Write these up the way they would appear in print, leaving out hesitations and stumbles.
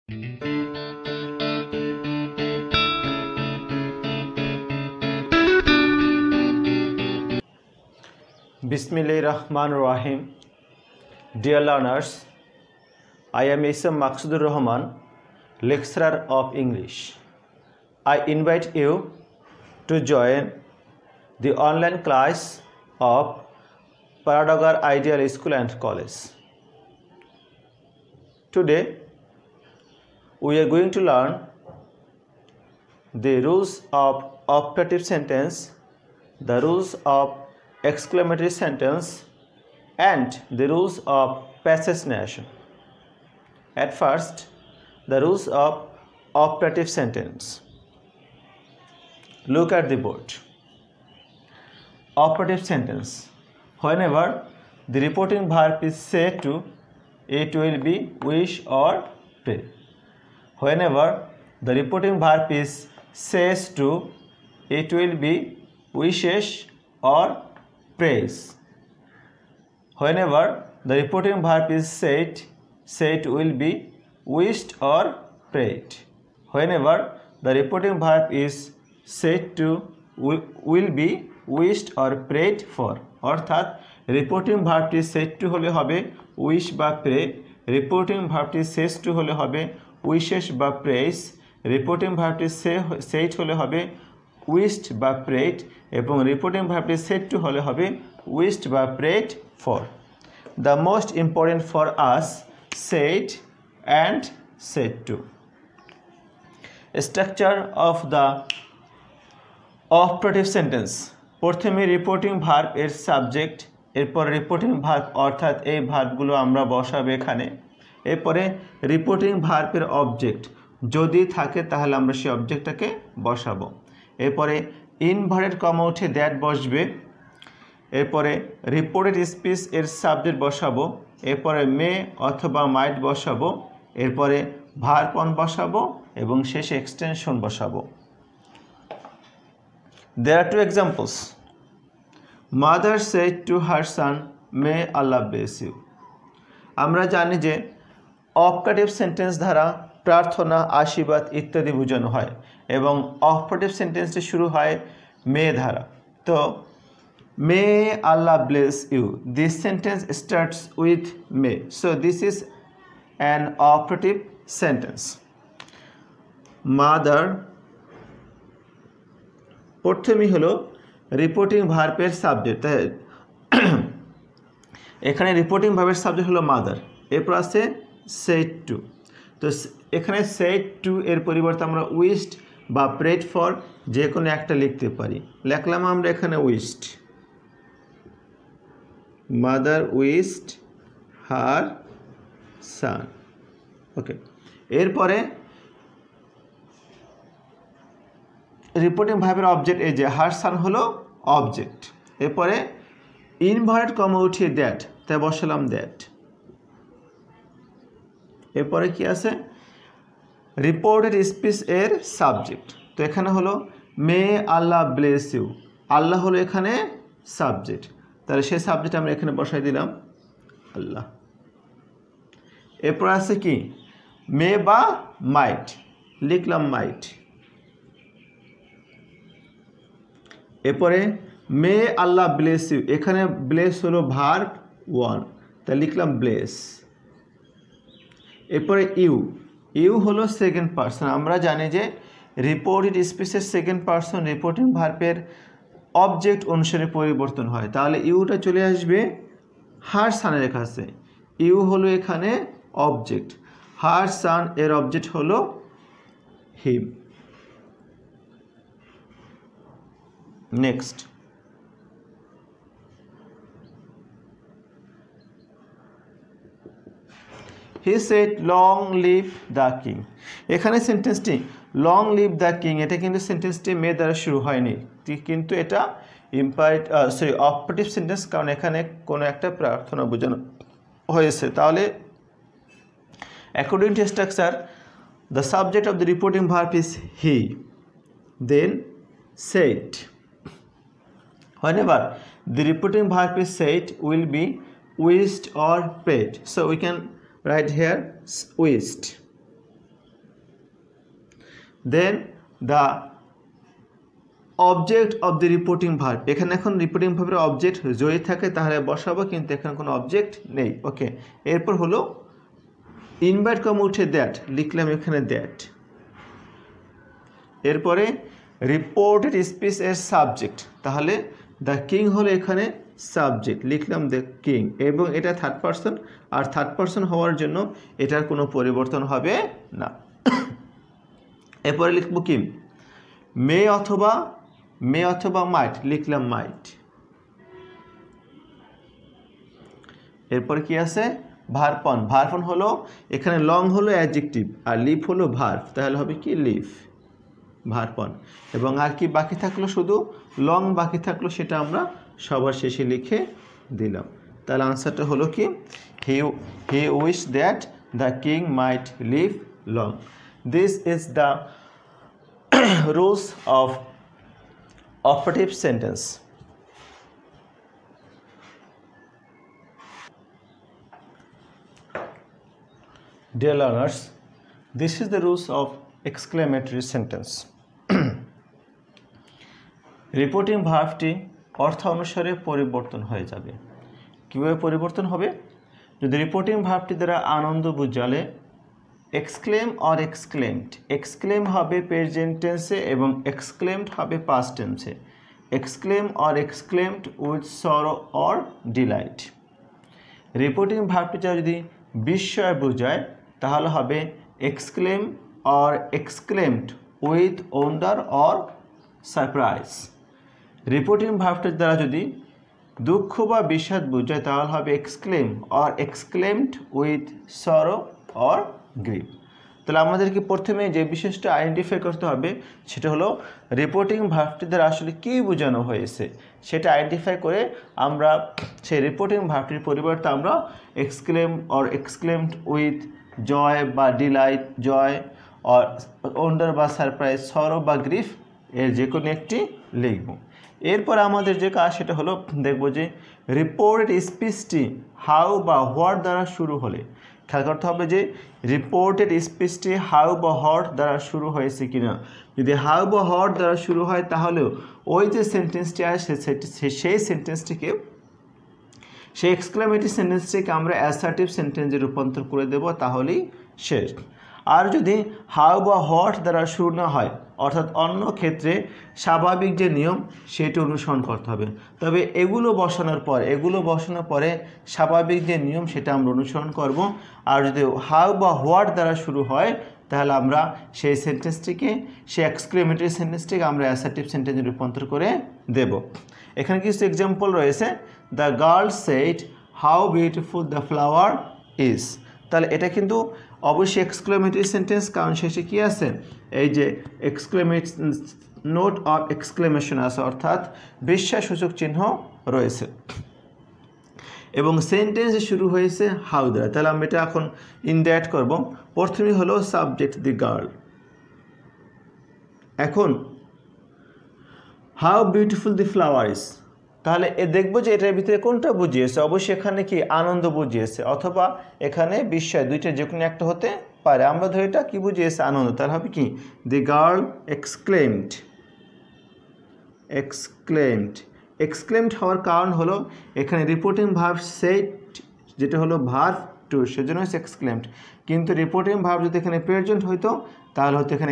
Bismillahirrahmanirrahim. Dear learners, I am Isam Maqsudur Rahman, lecturer of English. I invite you to join the online class of Paradagar Ideal School and College. Today, we are going to learn the rules of operative sentence, the rules of exclamatory sentence, and the rules of passage narration. At first, the rules of operative sentence. Look at the board. Operative sentence. Whenever the reporting verb is said to, it will be wish or pray. Whenever the reporting verb is says to, it will be wishes or praise. Whenever the reporting verb is said will be wished or prayed. Whenever the reporting verb is said to, will be wished or prayed for. অর্থাৎ reporting ভার্বটি said to হলে হবে wish বা pray, reporting ভার্বটি says to হলে হবে wishes বা press, reporting ভার্বটি shed হলে হবে wished বা প্রেড এবং রিপোর্টিং ভার্বটি সেড টু হলে হবে উইশড বা prayed for. The most important for us said and said to. Structure of the operative sentence. প্রথমে রিপোর্টিং ভার্ব এর সাবজেক্ট, এরপর রিপোর্টিং ভার্ব অর্থাৎ এই ভার্বগুলো আমরা বসাবো এখানে, এরপরে রিপোর্টিং ভার্বের অবজেক্ট যদি থাকে তাহলে আমরা সেই অবজেক্টটাকে বসাবো, এরপরে ইনভার্টেড কমা উঠে দ্যাট বসবে, এরপরে রিপোর্টেড স্পিচ এর সাবজেক্ট বসাবো, এরপরে মে অথবা মাইট বসাবো, এরপরে ভার্ব অন বসাবো এবং শেষে এক্সটেনশন বসাবো। There are two examples. Mother said to her son, may Allah bless you. আমরা জানি যে অপারেটিভ সেন্টেন্স দ্বারা প্রার্থনা, আশীর্বাদ ইত্যাদি বোঝানো হয় এবং অপারেটিভ সেন্টেন্সটি শুরু হয় মে দ্বারা। তো may Allah bless you, this sentence starts with may, so this is an operative sentence. Mother প্রথমেই হলো রিপোর্টিং ভার্বের সাবজেক্ট, তাই এখানে রিপোর্টিং ভার্বের সাবজেক্ট হলো মাদার, এরপর আছে সেড টু। তো এখানে সেড টু এর পরিবর্তে আমরা উইশড বা প্রেড ফর যে কোনো একটা লিখতে পারি, লিখলাম আমরা এখানে উইশড, মাদার উইশড হার সান। ওকে, এরপরে রিপোর্টিং ভার্বের অবজেক্ট এই যে হার সান হলো অবজেক্ট, এরপরে ইনভার্টেড কমা উঠিয়ে দ্যাট, তাই বসালাম দ্যাট, এরপরে কি আছে রিপোর্টেড স্পিচ এর সাবজেক্ট, তো এখানে হলো মে আল্লাহ ব্লেস ইউ, আল্লাহ হলো এখানে সাবজেক্ট, তাহলে সেই সাবজেক্ট আমরা এখানে বসাই দিলাম আল্লাহ। এরপর আছে কি মে বা মাইট, লিখলাম মাইট, এরপরে মে আল্লাহ ব্লেস ইউ, এখানে ব্লেস হলো ভার্ব ওয়ান, তাই লিখলাম ব্লেস, এরপরে ইউ, ইউ হলো সেকেন্ড পারসন, আমরা জানি যে রিপোর্টেড স্পিচের সেকেন্ড পারসন রিপোর্টিং ভার্বের অবজেক্ট অনুসারে পরিবর্তন হয়, তাহলে ইউটা চলে আসবে হার সানের কাছে, ইউ হলো এখানে অবজেক্ট, হার সান এর অবজেক্ট হলো him. Next, he said long live the king, এখানে সেন্টেন্সটি লং লিভ দ্য কিং, এটা কিন্তু সেন্টেন্সটি মে দ্বারা শুরু হয়নি, কিন্তু এটা অপারেটিভ সেন্টেন্স, কারণ এখানে কোনো একটা প্রার্থনা বোঝানো হয়েছে। তাহলে according to structure, the subject of the reporting verb is he, then said. Whenever the reporting verb is said, will be wished or prayed. So we can write here wished. Then the object of the reporting verb, এখানে এখন reporting ভার্বের object যদি থাকে তাহলে বসাবো, কিন্তু এখানে কোনো অবজেক্ট নেই। ওকে, এরপর হলো ইনভার্ট কমা উঠে দ্যাট, লিখলাম এখানে দ্যাট। এরপরে রিপোর্টেড স্পিচ এর সাবজেক্ট, তাহলে দ্য কিং হলো এখানে সাবজেক্ট, লিখলাম দ্য কিং, এবং এটা থার্ড পারসন, আর থার্ড পারসন হওয়ার জন্য এটার কোনো পরিবর্তন হবে না। এরপরে লিখবো কি, মে অথবা মাইট, লিখলাম মাইট। এরপর কি আছে, ভার্বন, ভার্বন হলো এখানে লং হলো অ্যাডজেক্টিভ আর লিভ হলো ভার্ব, তাহলে হবে কি লিভ, ভার্বন। এবং আর কি বাকি থাকলো, শুধু লং বাকি থাকলো, সেটা আমরা সবার শেষে লিখে দিলাম। তাহলে আনসারটা হলো কি, he wish that the king might live long. This is the rules of operative sentence. Dear learners, this is the rules of exclamatory sentence. Reporting ভার্বটি অর্থ অনুসারে পরিবর্তন হয়ে যাবে। কীভাবে পরিবর্তন হবে, যদি রিপোর্টিং ভার্বটি দ্বারা আনন্দ বুঝালে এক্সক্লেম অর এক্সক্লেমড, এক্সক্লেম হবে প্রেজেন্ট টেন্সে এবং এক্সক্লেমড হবে পাস্ট টেন্সে। Exclaim or exclaimed with sorrow or delight. Reporting ভার্বটি যদি বিস্ময় বোঝায় তাহলে হবে exclaim or exclaimed with wonder or surprise. Reporting ভার্বটির দ্বারা যদি দুঃখ বা বিষাদ বোঝায় তাহলে হবে exclaim or exclaimed with sorrow or grief. তাহলে আমাদেরকে প্রথমে যে বিশেষটা আইডেন্টিফাই করতে হবে সেটা হলো রিপোর্টিং ভার্বটি দ্বারা আসলে কী বোঝানো হয়েছে, সেটা আইডেন্টিফাই করে আমরা সেই রিপোর্টিং ভার্বটির পরিবর্তে আমরা exclaim or exclaimed with joy বা ডিলাইট, জয় অর ওন্ডার বা সারপ্রাইজ, সরো বা গ্রিফ, এর যে কোনো একটি লিখব। এরপর আমাদের যে কাজ সেটা হলো দেখব যে রিপোর্টেড স্পিচটি হাউ বা হোয়াট দ্বারা শুরু হলে, খেয়াল করতে হবে যে রিপোর্টেড স্পিচটি হাউ বা হোয়াট দ্বারা শুরু হয়েছে কিনা। যদি হাউ বা হোয়াট দ্বারা শুরু হয় তাহলেও ওই যে সেন্টেন্সটি আসে সেই সেন্টেন্সটিকে, সেই এক্সক্লেমেটরি সেন্টেন্সটিকে আমরা অ্যাসার্টিভ সেন্টেন্সে রূপান্তর করে দেব, তাহলেই শেষ। আর যদি হাউ বা হোয়াট দ্বারা শুরু না হয়, অর্থাৎ অন্য ক্ষেত্রে স্বাভাবিক যে নিয়ম সেটি অনুসরণ করতে হবে। তবে এগুলো বসানোর পরে স্বাভাবিক যে নিয়ম সেটা আমরা অনুসরণ করব। আর যদি হাউ বা হোয়াট দ্বারা শুরু হয় তাহলে আমরা সেই সেন্টেন্সটিকে, সেই এক্সক্লেমেটরি সেন্টেন্সটিকে আমরা অ্যাসার্টিভ সেন্টেন্সে রূপান্তর করে দেব। এখানে কিছু এক্সাম্পল রয়েছে, the girl said how beautiful the flower is. তাহলে এটা কিন্তু অবশ্যই এক্সক্লেমেটরি সেন্টেন্স, কারণ শেষে কী আছে, এই যে নোট অফ এক্সক্লেমেশন আছে, অর্থাৎ বিস্ময়সূচক চিহ্ন রয়েছে, এবং সেন্টেন্স শুরু হয়েছে হাউ দ্বারা। তাহলে আমি এটা এখন ইনডাইরেক্ট করব। প্রথমেই হলো সাবজেক্ট দি গার্ল, এখন how beautiful the flower is, তাহলে দেখবো যে এটার ভিতরে কোনটা বুঝিয়েছে, অবশ্যই এখানে কি আনন্দ বুঝিয়েছে অথবা এখানে বিস্ময়, দুইটা যে কোনো একটা হতে পারে। আমরা ধরি এটা কি বুঝিয়েছে, আনন্দ, তাহলে হবে কি দি গার্ল এক্সক্লেমড। এক্সক্লেমড হওয়ার কারণ হলো এখানে রিপোর্টিং ভার্ব সেড যেটা হলো ভার্ব টু, সেজন্য হচ্ছে এক্সক্লেমড। কিন্তু রিপোর্টিং ভার্ব যদি এখানে প্রেজেন্ট হইতো তাহলে হতো এখানে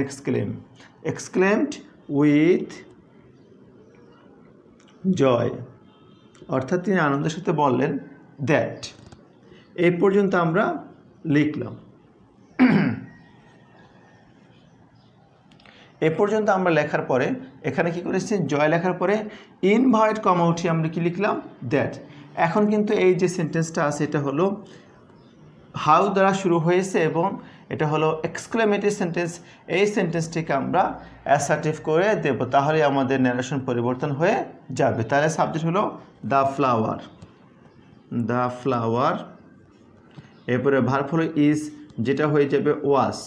এক্সক্লেমড উইথ জয়, অর্থাৎ তিনি আনন্দের সাথে বললেন দ্যাট। এই পর্যন্ত আমরা লিখলাম। এ পর্যন্ত আমরা লেখার পরে এখানে কি করেছি, জয় লেখার পরে ইনভার্ট কমা উঠিয়ে আমরা কি লিখলাম, দ্যাট। এখন কিন্তু এই যে সেন্টেন্সটা আছে এটা হলো হাউ দ্বারা শুরু হয়েছে এবং এটা হলো এক্সক্লেমেটরি সেন্টেন্স। এই সেন্টেন্সটিকে আমরা অ্যাসার্টিভ করে দেব, তাহলে আমাদের ন্যারেশন পরিবর্তন হয়ে যাবে। তাহলে সাবজেক্ট হলো দ্য ফ্লাওয়ার, এরপরে ভার্ব হলো ইজ, যেটা হয়ে যাবে ওয়াজ,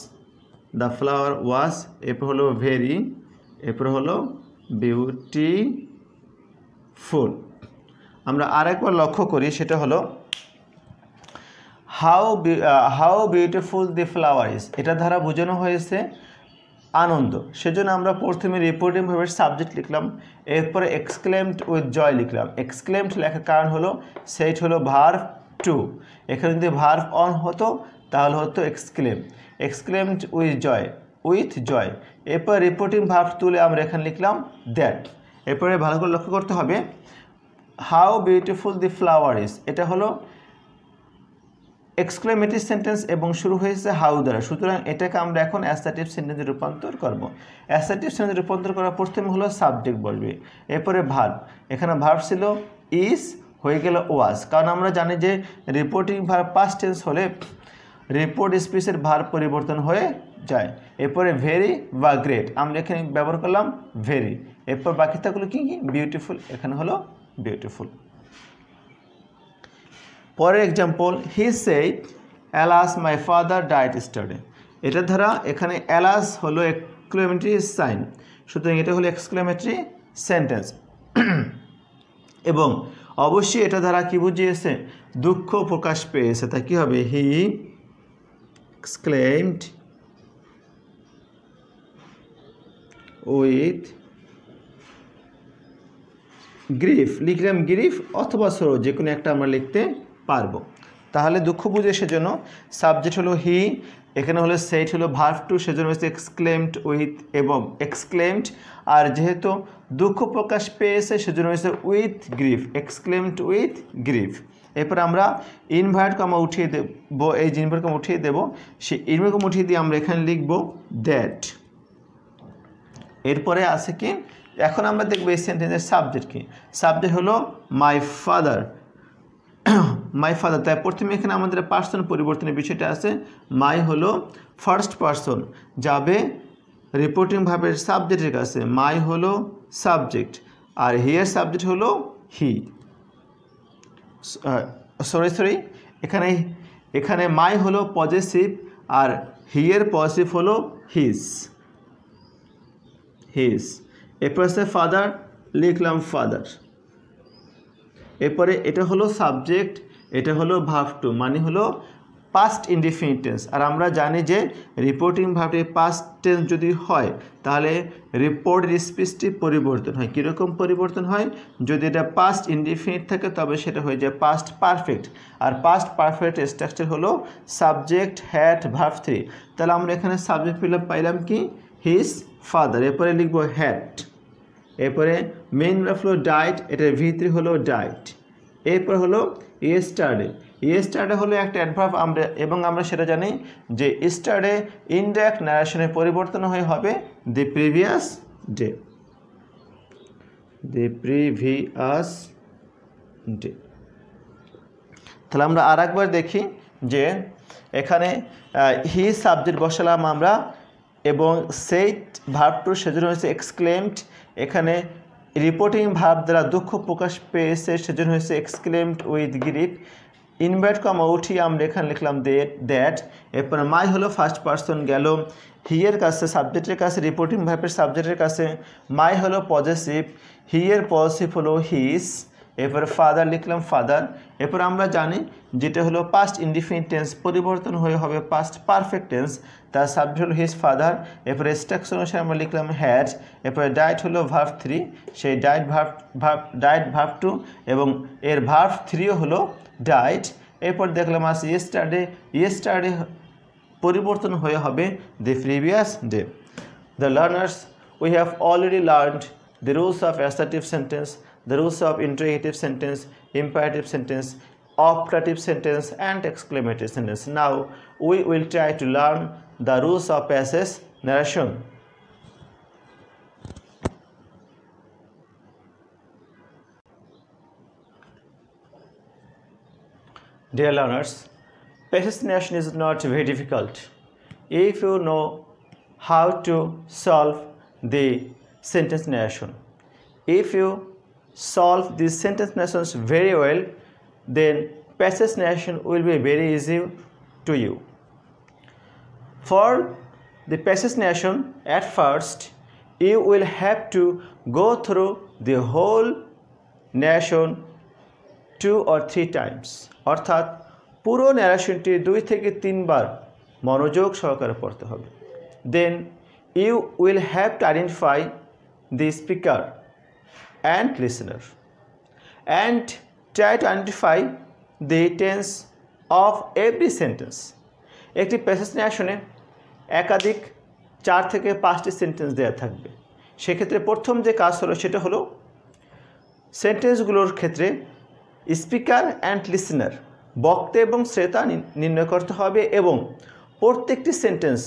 দ্য ফ্লাওয়ার ওয়াজ, এরপর হলো ভেরি, এরপর হলো বিউটিফুল। আমরা আরেকবার লক্ষ্য করি, সেটা হলো how beautiful the flower is, এটা দ্বারা বোঝানো হয়েছে আনন্দ। সেজন্য আমরা প্রথমে রিপোর্টিং ভার্বের সাবজেক্ট লিখলাম, এরপরে এক্সক্লেমড উইথ জয় লিখলাম। এক্সক্লেমড লেখার কারণ হলো সেইট হলো ভার্ব টু, এখানে যদি ভার্ব অন হতো তাহলে হতো এক্সক্লেমড উইথ জয়। এরপর রিপোর্টিং ভার্ব তুলে আমরা এখানে লিখলাম দ্যাট। এরপরে ভালো করে লক্ষ্য করতে হবে, how beautiful the flower is, এটা হলো এক্সক্লেমেটিভ সেন্টেন্স এবং শুরু হয়েছে হাউ দ্বারা, সুতরাং এটাকে আমরা এখন অ্যাসার্টিভ সেন্টেন্সে রূপান্তর করব। অ্যাসার্টিভ সেন্টেন্সে রূপান্তর করার প্রথমে হলো সাবজেক্ট বলবে, এরপরে ভার্ব। এখানে ভার্ব ছিল ইজ, হয়ে গেল ওয়াজ, কারণ আমরা জানি যে রিপোর্টিং ভার্ব পাস্ট টেন্স হলে রিপোর্ট স্পিচের ভার্ব পরিবর্তন হয়ে যায়। এরপরে ভেরি বা গ্রেট, আমরা এখানে ব্যবহার করলাম ভেরি। এরপর বাকি থাকলো কি বিউটিফুল, এখানে হলো বিউটিফুল। পরের example, he said alas my father died ইস্টারডে। এটা দ্বারা এখানে অ্যালাস হলো এক্সক্লেমেটরি সাইন, সুতরাং এটা হলো এক্সক্লেমেটরি সেন্টেন্স এবং অবশ্যই এটা দ্বারা কি বুঝিয়েছে, দুঃখ প্রকাশ পেয়েছে, তাই কী হবে, হি এক্সক্লেমড উইথ গ্রিফ। লিখলাম গ্রিফ অথবা সরো, যে কোনো একটা আমরা লিখতে পারবো। তাহলে দুঃখ বুঝে সেজন্য সাবজেক্ট হলো হি, এখানে হলো সেইট হলো ভার্ব টু, সেজন্য হচ্ছে এক্সক্লেমড উইথ এবং এক্সক্লেমড, আর যেহেতু দুঃখ প্রকাশ পেয়েছে সেজন্য হচ্ছে with grief, exclaimed with grief. এরপর আমরা ইনভার্ট কমা উঠিয়ে দেবো, এই যে ইনভার্ট কমা উঠিয়ে দেবো, সেই ইনভার্ট কমা উঠিয়ে দিয়ে আমরা এখানে লিখব দ্যাট। এরপরে আছে কি, এখন আমরা দেখবো এই সেন্টেন্সের সাবজেক্ট কি। সাবজেক্ট হলো মাই ফাদার, মাই ফাদার, তাই প্রথমে এখানে আমাদের পার্সন পরিবর্তনের বিষয়টা আছে। মাই হলো ফার্স্ট পার্সন, যাবে রিপোর্টিং ভার্বের সাবজেক্টের কাছে, মাই হলো সাবজেক্ট আর হিয়ার সাবজেক্ট হলো হি। সরি এখানে মাই হলো পজেসিভ আর হিয়ার পজিটিভ হলো হিজ। এরপর আছে ফাদার, লিখলাম ফাদার। এরপরে এটা হলো সাবজেক্ট, এটা হলো ভার্ব টু, মানে হলো পাস্ট ইনডিফিনিট টেন্স। আর আমরা জানি যে রিপোর্টিং ভার্বের পাস্ট টেন্স যদি হয় তাহলে রিপোর্টের স্পিচটি পরিবর্তন হয়। কীরকম পরিবর্তন হয়, যদি এটা পাস্ট ইনডিফিনিট থাকে তবে সেটা হয়ে যায় পাস্ট পারফেক্ট, আর পাস্ট পারফেক্ট স্ট্রাকচার হলো সাবজেক্ট হ্যাড ভার্ব থ্রি। তাহলে আমরা এখানে সাবজেক্ট পাইলাম কি, হিজ ফাদার। এরপরে লিখবো হ্যাড। এরপরে মেইন ভার্ব হলো ডাইট, এটার ভিতরে হলো ডাইট। এরপর হলো ইয়েস্টারডে। ইয়েস্টারডে হলো একটা অ্যাডভার্ব, আমরা সেটা জানি যে ইয়েস্টারডে ইনডাইরেক্ট ন্যারেশনের পরিবর্তন হয়ে হবে দি প্রিভিয়াস ডে। তাহলে আমরা আর একবার দেখি যে এখানে হি সাবজেক্ট বসালাম আমরা এবং সেইট ভার্ব টু, সেজন্য হচ্ছে এক্সক্লেমড। এখানে রিপোর্টিং ভার্ব দ্বারা দুঃখ প্রকাশ পেয়েছে সেজন্য হচ্ছে exclaimed with grief. Invert comma উঠিয়ে আমরা এখানে লিখলাম দ্যাট। এরপর মাই হলো ফার্স্ট পার্সন গেল হিয়ের কাছে, সাবজেক্টের কাছে, রিপোর্টিং ভার্বের সাবজেক্টের কাছে। মাই হলো পজেসিভ, হিয়ের পজিটিভ হলো হিজ। এরপর ফাদার লিখলাম ফাদার। এরপর আমরা জানি যেটা হলো পাস্ট ইনডিফিনিট টেন্স পরিবর্তন হয়ে হবে পাস্ট পারফেক্ট টেন্স, তার সাবজেক্ট হলো হিজ ফাদার। এরপরে স্ট্রাকচার অনুসারে আমরা লিখলাম হ্যাড। এরপরে ডাইট হলো ভার্ব থ্রি, সেই ডাইট ভার্ব টু এবং এর ভার্ব থ্রিও হলো ডাইট। এরপর দেখলাম আছে ইয়েস্টারডে পরিবর্তন হয়ে হবে the previous day. The learners, we have already learned the rules of assertive sentence, the rules of interrogative sentence, imperative sentence, operative sentence and exclamative sentence. Now we will try to learn the rules of passage narration. Dear learners, passage narration is not very difficult if you know how to solve the sentence narration. If you solve these sentence narrations very well, then passage narration will be very easy to you. For the passage narration, at first you will have to go through the whole narration 2 or 3 times. অর্থাৎ পুরো ন্যারেশনটি 2 থেকে 3 বার মনোযোগ সহকারে পড়তে হবে। Then you will have to identify the speaker and listener and try to identify the tense of every sentence. একটি passage ন্যারেশনে একাধিক 4 থেকে 5টি সেন্টেন্স দেওয়া থাকবে। সেক্ষেত্রে প্রথম যে কাজ হলো সেটা হলো সেন্টেন্সগুলোর ক্ষেত্রে স্পিকার অ্যান্ড লিসেনার, বক্তা এবং শ্রোতা নির্ণয় করতে হবে এবং প্রত্যেকটি সেন্টেন্স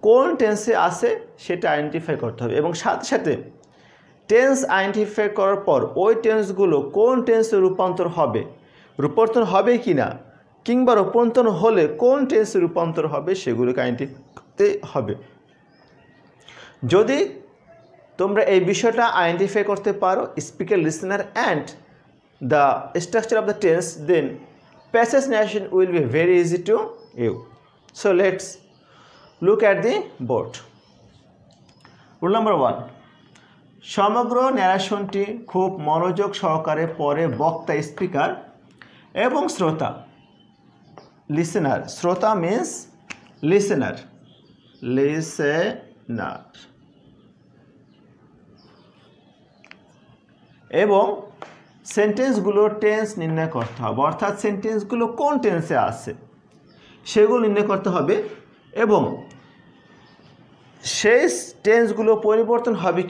কোন টেন্সে আছে সেটা আইডেন্টিফাই করতে হবে এবং সাথে সাথে টেন্স আইডেন্টিফাই করার পর ওই টেন্সগুলো কোন টেন্সে রূপান্তর হবে কি না, কিংবা রূপান্তর হলে কোন টেন্সে রূপান্তর হবে সেগুলোকে আইডেন্টিফাই করতে হবে। যদি তোমরা এই বিষয়টা আইডেন্টিফাই করতে পারো, speaker, listener and the structure of the tense, then passage narration will be very easy to you. So let's look at the board. Rule number 1, সমগ্র ন্যারেশনটি খুব মনোযোগ সহকারে পড়ে বক্তা, স্পিকার এবং শ্রোতা, লিসেনার, শ্রোতা মিন্স লিসেনার, এবং সেন্টেন্সগুলোর টেন্স নির্ণয় করতে হবে, অর্থাৎ সেন্টেন্সগুলো কোন টেন্সে আছে সেগুলো নির্ণয় করতে হবে এবং সেই টেন্সগুলো পরিবর্তন হবে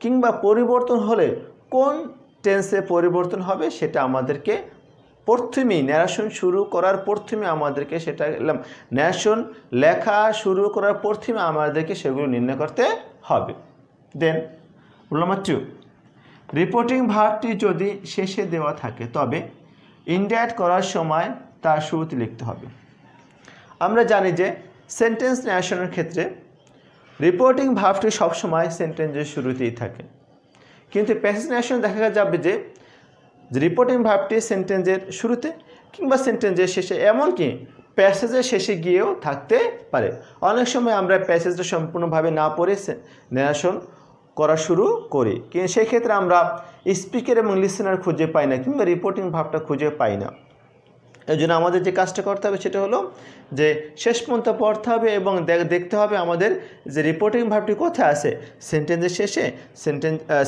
কিংবা পরিবর্তন হলে কোন টেন্সে পরিবর্তন হবে সেটা আমাদেরকে প্রথমেই ন্যারেশন শুরু করার প্রথমে আমাদেরকে সেটা ন্যারেশন লেখা শুরু করার প্রথমে আমাদেরকে সেগুলো নির্ণয় করতে হবে। দেন রুল নাম্বার 2, রিপোর্টিং ভার্বটি যদি শেষে দেওয়া থাকে তবে ইন্ডিকেট করার সময় তার শুরুতে লিখতে হবে। আমরা জানি যে সেন্টেন্স ন্যারেশনের ক্ষেত্রে রিপোর্টিং ভার্বটি সবসময় সেন্টেন্সের শুরুতেই থাকে, কিন্তু প্যাসেজ ন্যারেশনে দেখা যাবে যে রিপোর্টিং ভার্বটি সেন্টেন্সের শুরুতে কিংবা সেন্টেন্সের শেষে, এমনকি প্যাসেজের শেষে গিয়েও থাকতে পারে। অনেক সময় আমরা প্যাসেজটা সম্পূর্ণভাবে না পড়ে ন্যারেশন করা শুরু করি, কিন্তু সেই ক্ষেত্রে আমরা স্পিকার এবং লিসেনার খুঁজে পাই না কিংবা রিপোর্টিং ভাবটা খুঁজে পাই না। এই জন্য আমাদের যে কাজটা করতে হবে সেটা হলো যে শেষ পর্যন্ত পড়তে হবে এবং দেখতে হবে আমাদের যে রিপোর্টিং ভাবটি কোথায় আছে, সেন্টেন্সের শেষে,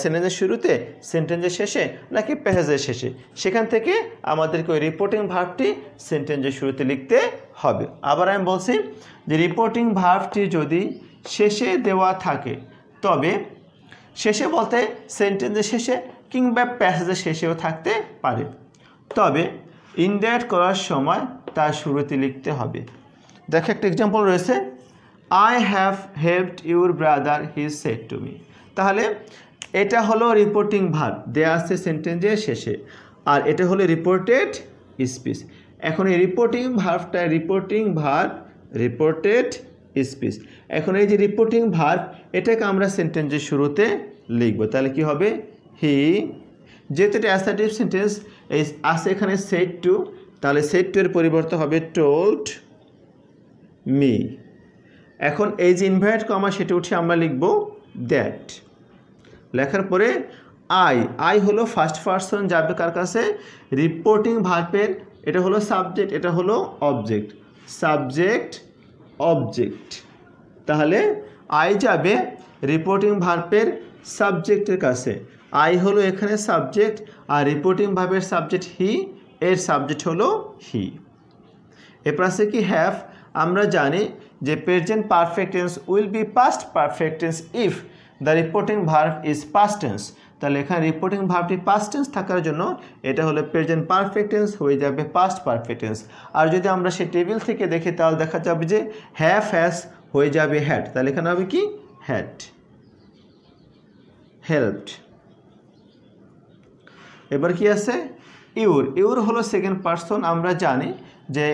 সেন্টেন্সের শুরুতে, সেন্টেন্সের শেষে নাকি প্যাসেজের শেষে। সেখান থেকে আমাদেরকে ওই রিপোর্টিং ভাবটি সেন্টেন্সের শুরুতে লিখতে হবে। আবার আমি বলছি যে রিপোর্টিং ভাবটি যদি শেষে দেওয়া থাকে তবে, শেষে বলতে সেন্টেন্সের শেষে কিংবা প্যাসেজের শেষেও থাকতে পারে, তবে ইন্ডিকেট করার সময় তার শুরুতে লিখতে হবে। দেখো একটা এক্সাম্পল রয়েছে, I have helped your brother he said to me. তাহলে এটা হলো রিপোর্টিং ভার্ব, দেয়া আছে সেন্টেন্সের শেষে, আর এটা হলো রিপোর্টেড স্পিচ। এখন এই রিপোর্টিং ভার্বটা রিপোর্টেড স্পিচ, এখন এই যে রিপোর্টিং ভার্ব এটাকে আমরা সেন্টেন্সের শুরুতে লিখব। তাহলে কি হবে, হি, যেহেতু এটা অ্যাসার্টিভ সেন্টেন্স আছে এখানে সেড টু, তাহলে সেড টু এর পরিবর্তে হবে টোল্ড মি। এখন এই যে ইনভার্টেড কমা সেটা উঠে আমরা লিখব দ্যাট। লেখার পরে আই হলো ফার্স্ট পারসন, যাবে কার কাছে, রিপোর্টিং ভার্বের, এটা হলো সাবজেক্ট, এটা হলো অবজেক্ট, অবজেক্ট। তাহলে আই যাবে রিপোর্টিং ভার্বের সাবজেক্টের কাছে, আই হলো এখানে সাবজেক্ট আর রিপোর্টিং ভার্বের সাবজেক্ট হি, এর সাবজেক্ট হলো হি। এরপর আছে কি হ্যাভ। আমরা জানি যে present perfect tense will be past perfect tense if the reporting verb is past tense. তাহলে এখানে রিপোর্টিং ভার্বটি পাস্ট টেন্স থাকার জন্য এটা হলো প্রেজেন্ট পারফেক্ট টেন্স, হয়ে যাবে পাস্ট পারফেক্ট টেন্স। আর যদি আমরা সেই টেবিল থেকে দেখি তাহলে দেখা যাবে যে হ্যাভ হ্যাজ হয়ে যাবে হ্যাড, তাহলে এখানে হবে কি হ্যাড, হেল্পড। এবার কি আছে, ইউর হলো সেকেন্ড পারসন। আমরা জানি যে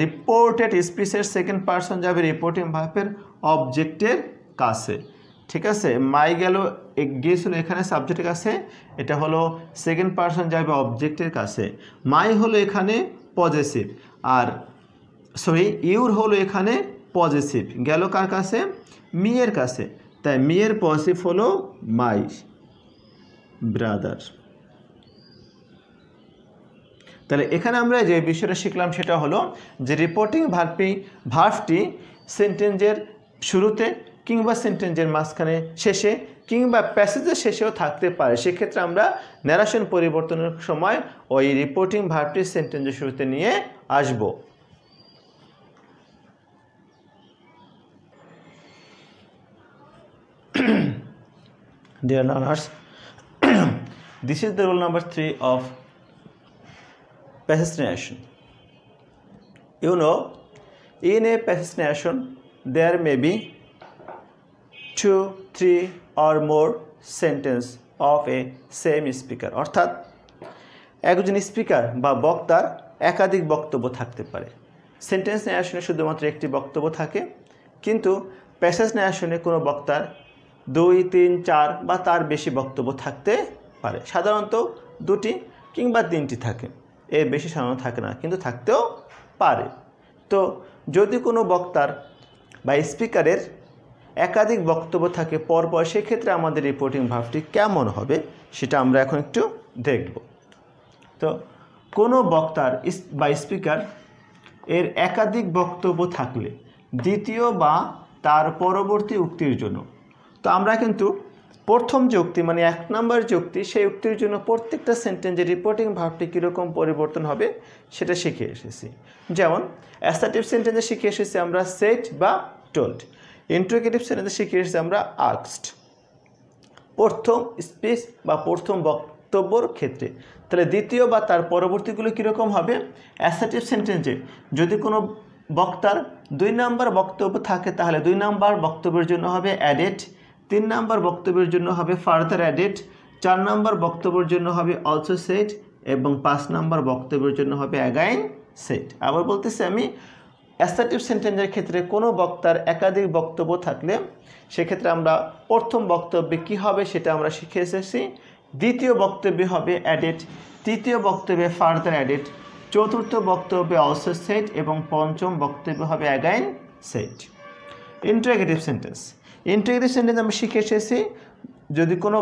রিপোর্টেড স্পিচের সেকেন্ড পারসন যাবে রিপোর্টিং ভার্বের অবজেক্টের কাছে, ঠিক আছে। মাই গিয়েছিল এখানে সাবজেক্টের কাছে, এটা হলো সেকেন্ড পারসন যাবে অবজেক্টের কাছে। মাই হলো এখানে পজেসিভ, আর ইউর হলো এখানে পজেসিভ, গেল কার কাছে, মি এর কাছে, তাই মি এর পজিটিভ হলো মাই ব্রাদার। তাহলে এখানে আমরা যে বিষয়টা শিখলাম সেটা হলো যে রিপোর্টিং ভার্বটি সেন্টেন্সের শুরুতে কিংবা সেন্টেন্সের মাঝখানে, শেষে কিংবা প্যাসেজের শেষেও থাকতে পারে। সেক্ষেত্রে আমরা ন্যারেশন পরিবর্তনের সময় ওই রিপোর্টিং ভার্বটি সেন্টেন্সের শুরুতে নিয়ে আসব। Dear learners, this is the rule number 3 of passage narration. You know, in a passage narration, there may be 2, 3 or more sentence of a same speaker. অর্থাৎ একজন স্পিকার বা বক্তার একাধিক বক্তব্য থাকতে পারে। সেন্টেন্স ন্যারেশনে শুধুমাত্র একটি বক্তব্য থাকে, কিন্তু প্যাসেজ ন্যারেশনে কোনো বক্তার 2, 3, 4 বা তার বেশি বক্তব্য থাকতে পারে। সাধারণত 2টি কিংবা 3টি থাকে, এর বেশি সাধারণত থাকে না, কিন্তু থাকতেও পারে। তো যদি কোনো বক্তার বা স্পিকারের একাধিক বক্তব্য থাকে পরপর, সেক্ষেত্রে আমাদের রিপোর্টিং ভার্বটি কেমন হবে সেটা আমরা এখন একটু দেখব। তো কোনো বক্তার বা স্পিকার এর একাধিক বক্তব্য থাকলে দ্বিতীয় বা তার পরবর্তী উক্তির জন্য, তো আমরা কিন্তু প্রথম যে উক্তি মানে 1 নম্বর যে উক্তি, সেই উক্তির জন্য প্রত্যেকটা সেন্টেন্সের রিপোর্টিং ভার্বটি কীরকম পরিবর্তন হবে সেটা শিখে এসেছি। যেমন অ্যাসার্টিভ সেন্টেন্সে শিখে এসেছি আমরা সেড বা টোল্ড, ইন্টারোগেটিভ সেন্টেন্সে শিখে এসেছি আমরা আস্কড। প্রথম স্পিচ বা প্রথম বক্তব্যর ক্ষেত্রে তাহলে দ্বিতীয় বা তার পরবর্তীগুলো কীরকম হবে? অ্যাসার্টিভ সেন্টেন্সে যদি কোনো বক্তার 2 নম্বর বক্তব্য থাকে, তাহলে 2 নম্বর বক্তব্যের জন্য হবে অ্যাডেড, 3 নম্বর বক্তব্যের জন্য হবে ফার্দার অ্যাডেড, 4 নম্বর বক্তব্যের জন্য হবে অলসো সেড এবং 5 নম্বর বক্তব্যের জন্য হবে অ্যাগাইন সেড। আবার বলতেছি আমি, অ্যাসার্টিভ সেন্টেন্সের ক্ষেত্রে কোনো বক্তার একাধিক বক্তব্য থাকলে সেক্ষেত্রে আমরা প্রথম বক্তব্যে কী হবে সেটা আমরা শিখে এসেছি। দ্বিতীয় বক্তব্যে হবে অ্যাডেড, তৃতীয় বক্তব্যে ফার্দার অ্যাডেড, চতুর্থ বক্তব্যে অলসো সেড এবং পঞ্চম বক্তব্যে হবে again said. Interrogative sentence, interrogative sentence আমরা শিখে এসেছি যদি কোনো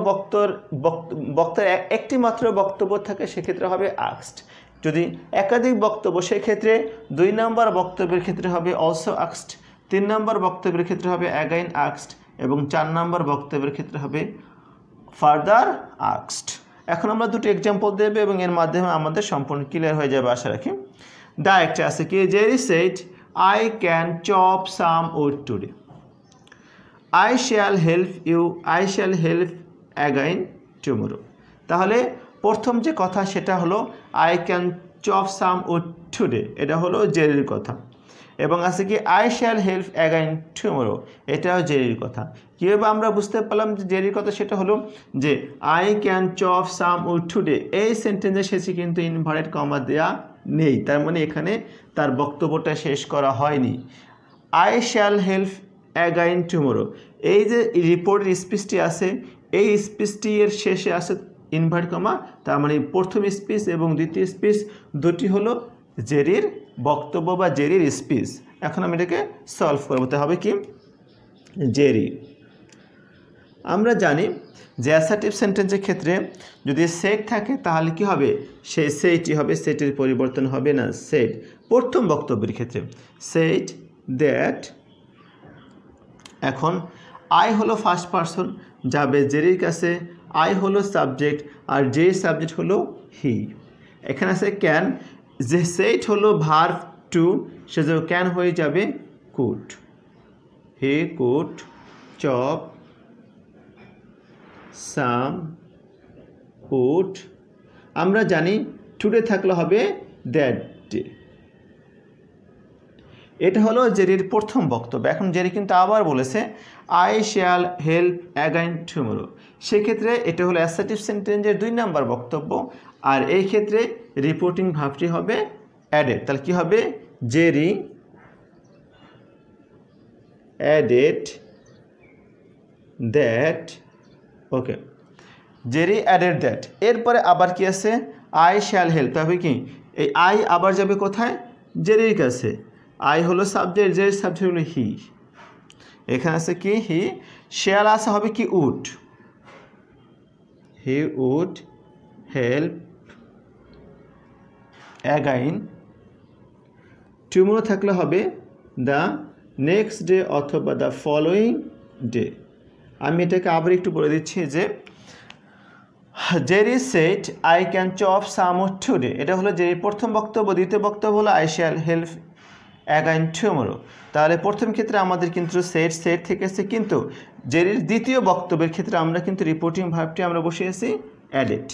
বক্তার একটি মাত্র বক্তব্য থাকে সেক্ষেত্রে হবে আস্কড, যদি একাধিক বক্তব্য সেক্ষেত্রে 2 নম্বর বক্তব্যের ক্ষেত্রে হবে অলসো আস্কড, 3 নম্বর বক্তব্যের ক্ষেত্রে হবে অ্যাগাইন আস্কড এবং 4 নম্বর বক্তব্যের ক্ষেত্রে হবে ফার্দার আস্কড। এখন আমরা দুটো এক্সাম্পল দেব এবং এর মাধ্যমে আমাদের সম্পূর্ণ ক্লিয়ার হয়ে যাবে আশা রাখি। ডাইরেক্ট আছে কি, Jerry said I can chop some wood today, I shall help you, I shall help again tomorrow. তাহলে প্রথম যে কথা সেটা হলো I can chop some wood today, এটা হলো জেরির কথা। এবং আছে কি I shall help again tomorrow, এটাও জেরির কথা। কীভাবে আমরা বুঝতে পারলাম যে জেরির কথা? সেটা হলো যে I can chop some wood today, এই সেন্টেন্সের শেষে কিন্তু ইনভার্টেড কমা দেওয়া নেই, তার মানে এখানে তার বক্তব্যটা শেষ করা হয়নি। I shall help again tomorrow, এই যে রিপোর্টের স্পিচটি আছে, এই স্পিচটি এর শেষে আছে ইনভার্ট কমা, তার মানে প্রথম স্পিচ এবং দ্বিতীয় স্পিচ দুটি হলো জেরির বক্তব্য বা জেরির স্পিচ। এখন আমি এটাকে সলভ করবো, তো হবে কি জেরি। আমরা জানি যে অ্যাসার্টিভ সেন্টেন্সের ক্ষেত্রে যদি সেড থাকে তাহলে কি হবে, সেই সেইটি হবে, সেটির পরিবর্তন হবে না, সেড। প্রথম বক্তব্যের ক্ষেত্রে সেড দ্যাট, এখন আই হলো ফার্স্ট পারসন, যাবে জেরির কাছে, আই হলো সাবজেক্ট আর যে সাবজেক্ট হলো হি। এখানে আছে ক্যান, যে সেট হলো ভার্ব টু, সেজন্য ক্যান হয়ে যাবে could, he could chop some wood. আমরা জানি টুডে থাকলে হবে দ্যাট ডে। এটা হলো জেরির প্রথম বক্তব্য। এখন জেরি কিন্তু আবার বলেছে I shall help again tomorrow, সেক্ষেত্রে এটা হলো অ্যাসার্টিভ সেন্টেন্সের 2 নম্বর বক্তব্য, আর এই ক্ষেত্রে রিপোর্টিং ভার্বটি হবে অ্যাডেড। তাহলে কি হবে, Jerry added that, okay, Jerry added that. এরপরে আবার কি আছে, আই শ্যাল হেল্প, তবে কি এই আই আবার যাবে কোথায়, জেরির কাছে। আই হলো সাবজেক্ট, যে সাবজেক্ট হলো হি, এখানে আছে কি হি, শ্যাল আসা হবে কি would, he would help again tomorrow থাকলে হবে দ্য নেক্সট ডে অথবা দ্য ফলোয়িং ডে। আমি এটাকে আবার একটু বলে দিচ্ছি যে Jerry said I can chop some wood today, এটা হলো জেরির প্রথম বক্তব্য। দ্বিতীয় বক্তব্য হলো I shall help again tomorrow. তাহলে প্রথম ক্ষেত্রে আমাদের কিন্তু সেট থেকে এসেছে, কিন্তু জেরির দ্বিতীয় বক্তব্যের ক্ষেত্রে আমরা কিন্তু রিপোর্টিং ভার্বটি আমরা বসিয়েছি অ্যাডেড।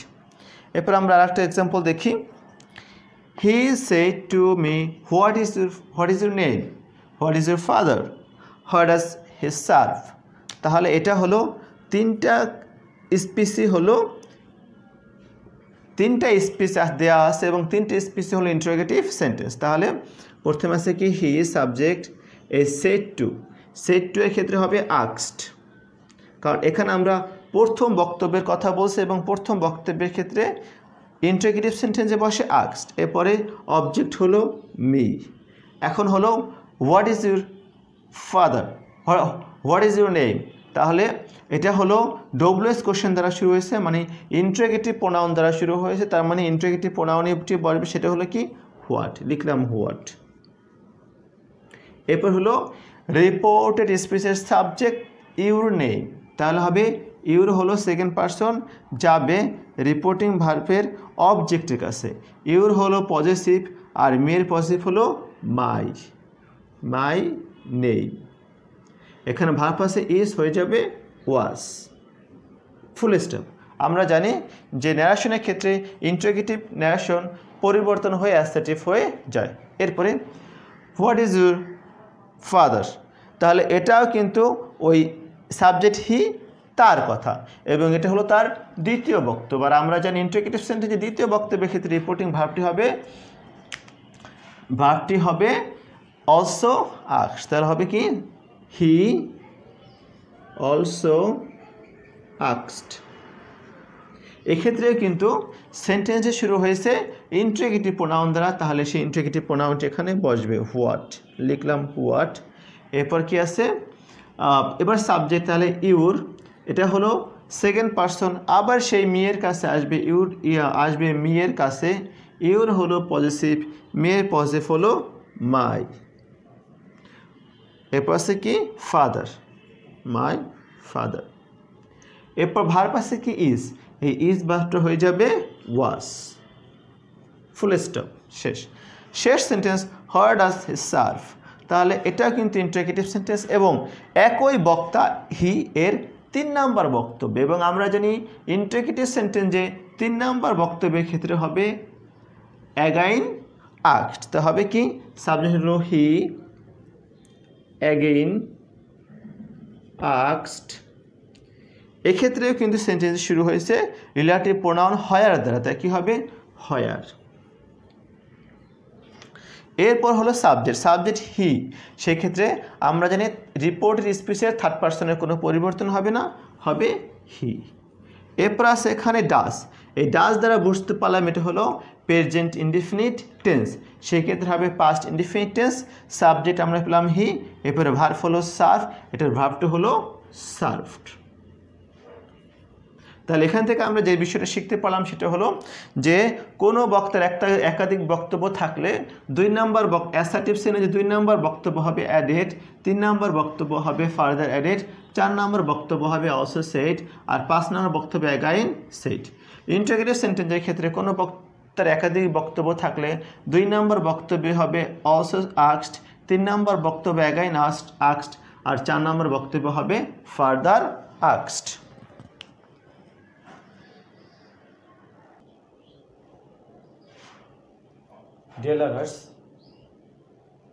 এরপর আমরা আরেকটা এক্সাম্পল দেখি। He said to me what is your name, what is your father, what does he serve. তাহলে এটা হলো তিনটা স্পিচ দেওয়া আছে এবং তিনটা স্পিচ হলো ইন্টারোগেটিভ সেন্টেন্স। তাহলে প্রথমে আছে কি he subject, A said to এর ক্ষেত্রে হবে আস্কড, কারণ এখানে আমরা প্রথম বক্তব্যের কথা বলছি এবং প্রথম বক্তব্যের ক্ষেত্রে ইন্টারোগেটিভ সেন্টেন্সে বসে আস্কড। এরপরে অবজেক্ট হলো মি। এখন হলো what is your father, what is your name. তাহলে এটা হলো ডব্লিউএস কোশ্চেন দ্বারা শুরু হয়েছে, মানে ইন্টারোগেটিভ প্রোনাউন দ্বারা শুরু হয়েছে, তার মানে ইন্টারোগেটিভ প্রোনাউনটি বলবে সেটা হলো কি হোয়াট, লিখলাম হোয়াট। এরপর হলো রিপোর্টেড স্পিচের সাবজেক্ট ইউর নেম, তাহলে হবে ইউর হলো সেকেন্ড পারসন, যাবে রিপোর্টিং ভার্বের অবজেক্টের কাছে। ইউর হলো পজেসিভ আর মেয়ের পজেসিভ হলো মাই নেম। এখানে ভার্ব আছে ইজ, হয়ে যাবে ওয়াজ, ফুল স্টপ। আমরা জানি যে ন্যারেশনের ক্ষেত্রে ইন্টারোগেটিভ ন্যারেশন পরিবর্তন হয়ে অ্যাসার্টিভ হয়ে যায়। এরপরে হোয়াট ইজ ইউর ফাদার, তাহলে এটাও কিন্তু ওই সাবজেক্ট হি, তার কথা, এবং এটা হলো তার দ্বিতীয় বক্তব্য। আর আমরা জানি ইন্টারোগেটিভ সেন্টেন্সে দ্বিতীয় বক্তব্যের ক্ষেত্রে রিপোর্টিং ভার্বটি হবে অলসো আস্কড। তাহলে হবে কি হি অলসো আস্কড। এক্ষেত্রেও কিন্তু সেন্টেন্সে শুরু হয়েছে ইন্টারোগেটিভ প্রোনাউন দ্বারা, তাহলে সেই ইন্টারোগেটিভ প্রোনাউনটি এখানে বসবে হোয়াট, লিখলাম হোয়াট। এরপর কি আছে, এবার সাবজেক্ট, তাহলে ইউর, এটা হলো সেকেন্ড পারসন, আবার সেই মেয়ের কাছে আসবে আসবে মেয়ের কাছে। ইউর হলো পজিটিভ, মেয়ের পজিটিভ হলো মাই। এরপর আছে কি ফাদার, মাই ফাদার। এরপর ভার্ব আছে কি ইজ, এই ইজ ভার্বটা হয়ে যাবে ওয়াজ, ফুল স্টপ, শেষ sentence what does he serve. তাহলে এটাও কিন্তু ইন্টারোগেটিভ সেন্টেন্স এবং একই বক্তা হি এর 3 নাম্বার বক্তব্য, এবং আমরা জানি ইন্টারোগেটিভ সেন্টেন্সে 3 নাম্বার বক্তব্যের ক্ষেত্রে হবে অ্যাগেইন আস্কড। তা হবে কি সাবজেক্ট হলো হি, অ্যাগেইন আস্কড। এক্ষেত্রেও কিন্তু সেন্টেন্স শুরু হয়েছে রিলেটিভ প্রোনাউন হয়ার দ্বারা, তাই কি হবে হয়ার। এরপর হলো সাবজেক্ট হি, সেক্ষেত্রে আমরা জানি রিপোর্টেড স্পিচের থার্ড পারসনের কোনো পরিবর্তন হবে না, হবে হি। এরপর আছে এখানে ডাজ, এই ডাজ দ্বারা বুঝতে পারলাম এটা হলো প্রেজেন্ট ইনডিফিনিট টেন্স, সেক্ষেত্রে হবে পাস্ট ইনডিফিনিট টেন্স। সাবজেক্ট আমরা পেলাম হি, এরপরে ভার্ব হলো সার্ভ, এটার ভার্বটা হলো সার্ভড। তাহলে এখান থেকে আমরা যে বিষয়টা শিখতে পারলাম সেটা হলো যে কোনো বক্তার একাধিক বক্তব্য থাকলে 2 নাম্বার অ্যাসার্টিভ সেন্টেন্সে 2 নাম্বার বক্তব্য হবে অ্যাডেড, 3 নাম্বার বক্তব্য হবে ফার্দার অ্যাডেড, 4 নাম্বার বক্তব্য হবে অলসো সেড, আর 5 নাম্বার বক্তব্য অ্যাগাইন সেড। ইন্টারোগেটিভ সেন্টেন্সের ক্ষেত্রে কোনো বক্তার একাধিক বক্তব্য থাকলে 2 নাম্বার বক্তব্য হবে অলসো আস্কড, 3 নাম্বার বক্তব্য অ্যাগাইন আস্কড, আর 4 নাম্বার বক্তব্য হবে further asked. Dear learners,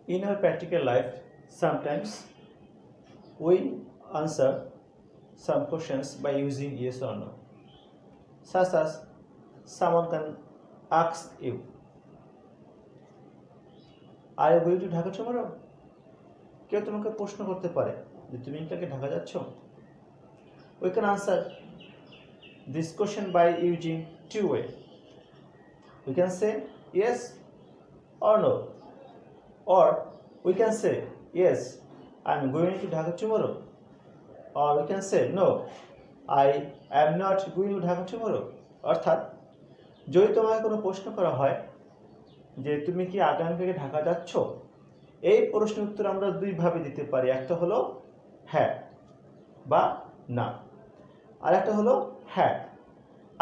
in our practical life, sometimes we answer some questions by using yes or no. Such as someone can ask you, are you going to Dhaka tomorrow? কেউ তোমাকে প্রশ্ন করতে পারে যে তুমি কালকে ঢাকা যাচ্ছ? We can answer this question by using 2 ways. We can say yes or no, or we can say yes, I'm going to Dhaka tomorrow, or we can say no, I am not going to Dhaka tomorrow. অর্থাৎ যদি তোমাকে কোনো প্রশ্ন করা হয় যে তুমি কি আগামীকালকে ঢাকা যাচ্ছ, এই প্রশ্নের উত্তর আমরা দুই ভাবে দিতে পারি, একটা হলো হ্যাঁ বা না, আর একটা হলো হ্যাঁ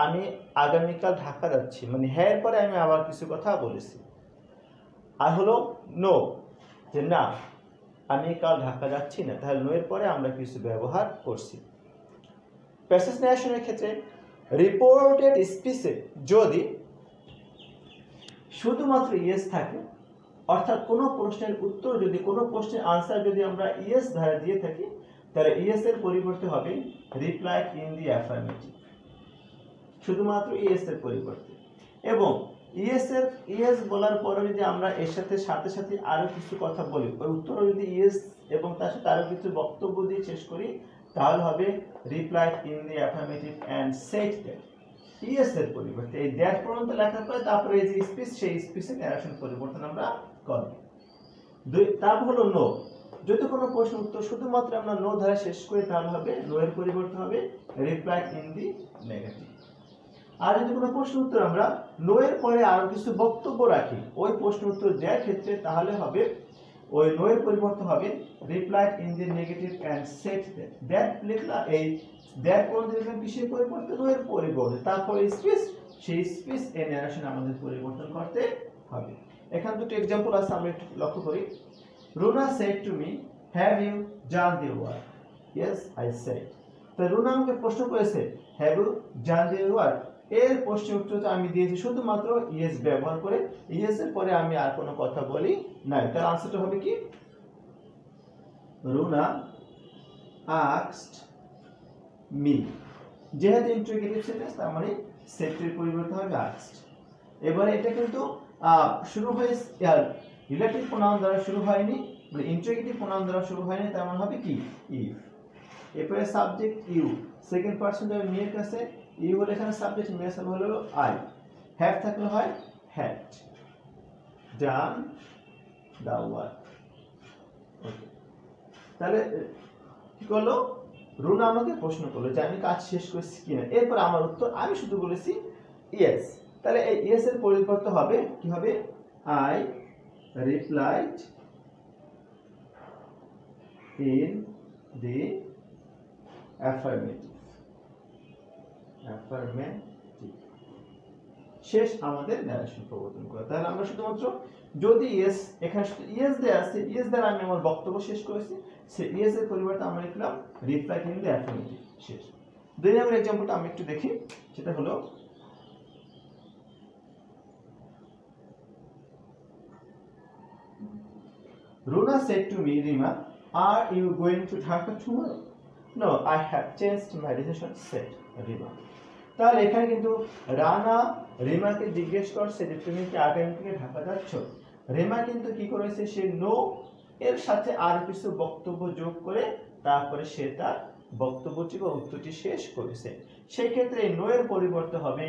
আমি আগামীকাল ঢাকা যাচ্ছি, মানে হ্যাঁ এর পরে আমি আবার কিছু কথা বলেছি। আর হলো নো, যে না আমি কাল ঢাকা যাচ্ছি না, তাহলে নো এর পরে আমরা কিছু ব্যবহার করছি। প্যাসেজ ন্যারেশনের ক্ষেত্রে রিপোর্টেড স্পিচে যদি শুধুমাত্র ইয়েস থাকে, অর্থাৎ কোনো প্রশ্নের উত্তর যদি কোনো প্রশ্নের আনসার যদি আমরা ইয়েস ধারা দিয়ে থাকি, তাহলে ইয়েস এর পরিবর্তে হবে রিপ্লাই ইন দি অ্যাফার্মেটিভ, শুধুমাত্র ইয়েস এর পরিবর্তে। এবং ইয়েস বলার পরে যদি আমরা এর সাথে সাথে আরো কিছু কথা বলি, ওই উত্তর যদি ইয়েস এবং তার সাথে আরো কিছু বক্তব্য দিয়ে শেষ করি, তাহলে হবে reply in the affirmative and said that. Yes এর পরিবর্তে এই দ্যাট পর্যন্ত লেখার পরে তারপরে এই যে স্পিচ, সেই স্পিচের ন্যারেশন পরিবর্তন আমরা করব। তারপর হলো নো, যদি কোনো প্রশ্ন উত্তর শুধুমাত্র আমরা নো ধারা শেষ করি, তাহলে হবে নো এর পরিবর্তে হবে রিপ্লাই ইন দি নেগেটিভ। আর যদি কোনো প্রশ্ন উত্তর আমরা নো এর পরে আরো কিছু বক্তব্য রাখি ওই প্রশ্ন উত্তর দেওয়ার ক্ষেত্রে, তাহলে হবে ওই নো এর পরিবর্তে হবে reply in the negative and said that. লিখলা এই দ্যাট পর্যন্ত লিখলাম কিসের পরিবর্তে, নো এর পরিবর্তে, তারপরে স্পিচ, সেই স্পিচ এই ন্যারেশন আমাদের পরিবর্তন করতে হবে। এখানে দুটো एग्जांपल আছে, আমরা একটু লক্ষ্য করি। Runa said to me, have you done the work? Yes, I said. তো রুনা আমাকে প্রশ্ন করেছে, have you done the work? এর প্রশ্নের উত্তরটা আমি দিয়েছি শুধুমাত্র ইয়েস ব্যবহার করে, ইয়েস এর পরে আমি আর কোনো কথা বলি নাই। তার আনসারটা হবে কি, রুনা asked me। যেহেতু ইন্টারোগেটিভ সেন্টেন্স, তার মানে সেটের পরিবর্তে হবে asked। এবারে এটা কিন্তু শুরু হয়েছে রিলেটিভ প্রোনাউন দ্বারা শুরু হয়নি, মানে ইন্টারোগেটিভ প্রোনাউন দ্বারা শুরু হয়নি, তার মানে হবে কি ইফ। এরপরে সাবজেক্ট ইউ, সেকেন্ড পারসন যাবে মি এর কাছে, ইউ হলো এখানে সাবজেক্ট, মি এর সাবজেক্ট হলো আই, হ্যাভ থাকলে হয় হ্যাড ডান দা ওয়ার্ক। ওকে, তাহলে কি করলো, রুনা আমাকে প্রশ্ন করলো যে আমি কাজ শেষ করেছি কিনা, এরপর আমার উত্তর আমি শুধু বলেছি ইয়েস। তাহলে এই ইয়েস এর পরিবর্তে হবে কি হবে, I replied in the affirmative. শেষ আমাদের ন্যারেশন প্রবর্তন করা। তাহলে আমরা শুধুমাত্র যদি ইয়েস, এখানে ইয়েস দেয়া আছে, ইয়েস দ্বারা আমি আমার বক্তব্য শেষ করেছি, সে ইয়েস এর পরিবর্তে আমরা লিখলাম রিপ্লাই ইন দি অ্যাফার্মেটিভ, শেষ। দুই নম্বর एग्जांपलটা আমি একটু দেখি, সেটা হলো Runa said to me, Rima, are you going to Dhaka tomorrow? No, I have changed my decision, said Rima. তাহলে এখানে কিন্তু রানা রিমাকে জিজ্ঞেস করছে যে তুমি কি আগামী থেকে ঢাকা যাচ্ছ। রিমা কিন্তু কি করেছে, সে নো এর সাথে আর কিছু বক্তব্য যোগ করে তারপরে সে তার বক্তব্যটি বা উত্তরটি শেষ করেছে। সেই ক্ষেত্রে নো এর পরিবর্তে হবে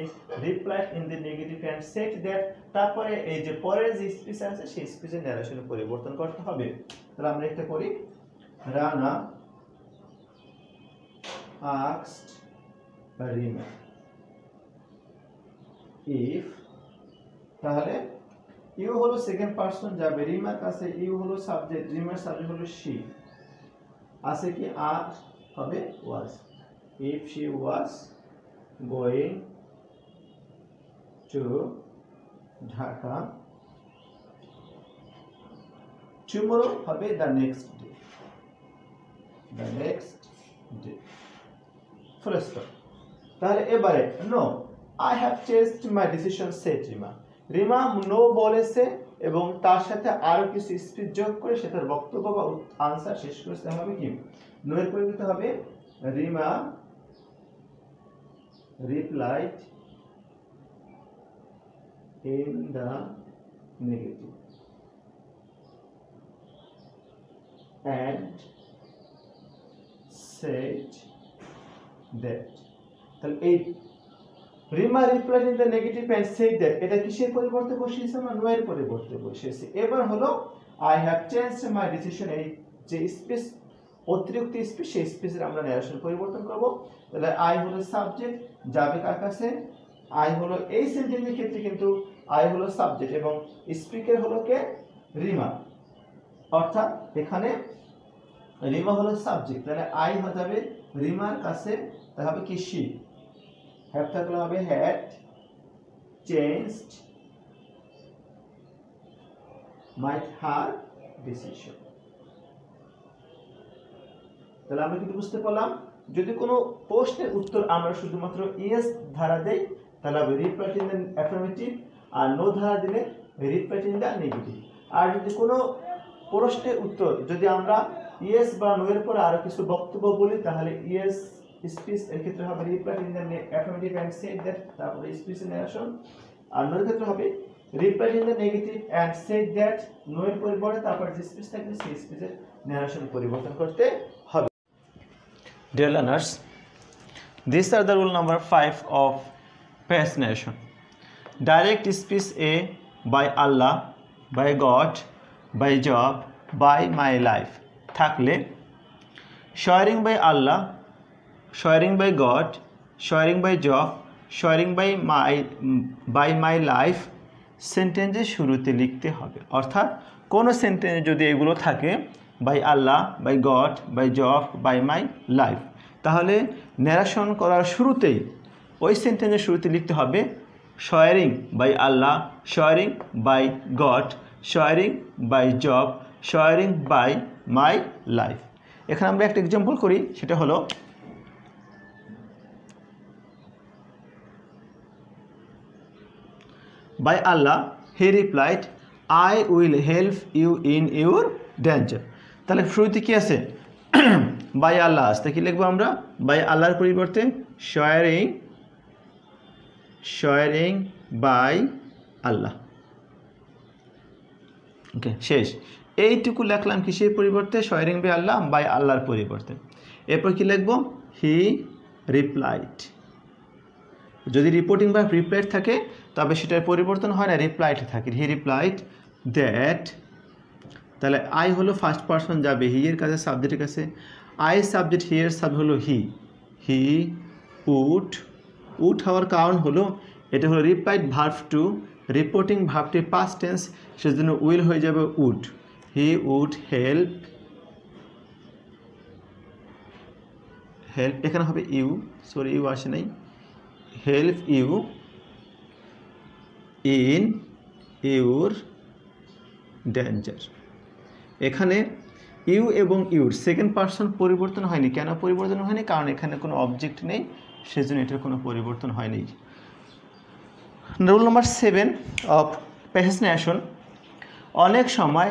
reply in the negative and said that. তারপরে এই যে পরের যে স্পিচ আছে সেই স্পিচের ন্যারেশনে পরিবর্তন করতে হবে। তাহলে আমরা একটা করি, রানা asked Rima if, তাহলে ইউ হলো সেকেন্ড পারসন যাবে রিমার কাছে, ইউ হলো সাবজেক্ট, রিমার সাবজেক্ট হলো শি, আছে কি আর হবে was. If she was going to Dhaka tomorrow হবে the next day, the next day, full stop. তাহলে এবারে no, I have changed my decision, said Rima. Rima no বলেছে এবং তার সাথে আরো কিছু স্পিচ যোগ করে সে তার বক্তব্য বা আনসার শেষ করেছে। হবে কি, নো এর পরিবর্তে হবে Rima replied in the negative and said that। তাহলে এই Rima replied in the negative and said that, এটা কিসের পরিবর্তে বসিয়েছে, আমরা নো এর পরিবর্তে বসিয়েছি। এবার হলো I have changed my decision, এই যে স্পিচ অতিরিক্ত স্পিচ, সেই স্পিচের আমরা ন্যারেশন পরিবর্তন করব। তাহলে আই হলো সাবজেক্ট, যাবে কার কাছে, আই হলো এই সেন্টেন্সের ক্ষেত্রে কিন্তু আই হলো সাবজেক্ট এবং স্পিকার হলো কে, রিমা। অর্থাৎ এখানে রিমা হলো সাবজেক্ট, তাহলে আই হয়ে যাবে রিমার কাছে, তাহলে হবে কি শি, হ্যাভ থাকলে হবে had changed might have decision। তাহলে আমরা কিন্তু বুঝতে পারলাম যদি কোনো প্রশ্নের উত্তর আমরা শুধুমাত্র ইয়েস ধারা দেই তাহলে হবে রিপ্লাইড ইন দ্য অ্যাফার্মেটিভ, আর নো ধারা দিলে রিপ্লাইড ইন দ্য নেগেটিভ। আর যদি কোনো প্রশ্নের উত্তর যদি আমরা ইয়েস বা নো এর পরে আরো কিছু বক্তব্য বলি তাহলে ইয়েস স্পিচ এর ক্ষেত্রে হবে replied in the affirmative and said that, তারপরে স্পিচ ইন ন্যারেশন। আর নো এর ক্ষেত্রে হবে replied in the negative and said that, no এর পরিবর্তে তারপর যে স্পিচ থাকবে সেই স্পিচের ন্যারেশন পরিবর্তন করতে হবে। Dear learners, these are the rule number 5 of past narration. Direct speech A by Allah, by God, by job, by my life থাকলে swearing by Allah, swearing by God, swearing by job, swearing by my life সেন্টেন্সের শুরুতে লিখতে হবে। অর্থাৎ কোন সেন্টেন্সে যদি এগুলো থাকে by Allah, by God, by Jove, by my life, তাহলে ন্যারেশন করার শুরুতেই ওই সেন্টেন্সের শুরুতে লিখতে হবে swearing by Allah, swearing by God, swearing by Jove, swearing by my life. এখানে আমরা একটা এক্সাম্পল করি, সেটা হলো by Allah he replied I will help you in your danger। তাহলে শুরুতে কি আছে বাই আল্লাহ আসতে কি লিখবো আমরা বাই আল্লাহর পরিবর্তে সোয়ারিং বাই আল্লাহ। ওকে, শেষ। এইটুকু লিখলাম কিসের পরিবর্তে সোয়ারিং বাই আল্লাহ, বাই আল্লাহর পরিবর্তে। এরপর কি লিখবো হি রিপ্লাইড। যদি রিপোর্টিং বা রিপ্লাইড থাকে তবে সেটার পরিবর্তন হয় না, রিপ্লাইড থাকে। হি রিপ্লাইড দ্যাট, তাহলে আই হলো ফার্স্ট পারসন যাবে হি এর কাছে, সাবজেক্টের কাছে আই সাবজেক্ট, হি এর সাবজেক্ট হলো হি উড হওয়ার কারণ হলো এটা হলো রিপ্লাইড ভার্ব টু, রিপোর্টিং ভার্বটি পাস্ট টেন্স, সেজন্য উইল হয়ে যাবে উড। হি উড হেল্প, এখানে হবে ইউ, সরি ইউ আসে নাই, help you in your danger. এখানে ইউ এবং ইউর সেকেন্ড পারসন পরিবর্তন হয়নি। কেন পরিবর্তন হয়নি? কারণ এখানে কোনো অবজেক্ট নেই, সেজন্য এটার কোনো পরিবর্তন হয়নি। Rule number 7 of passage narration, অনেক সময়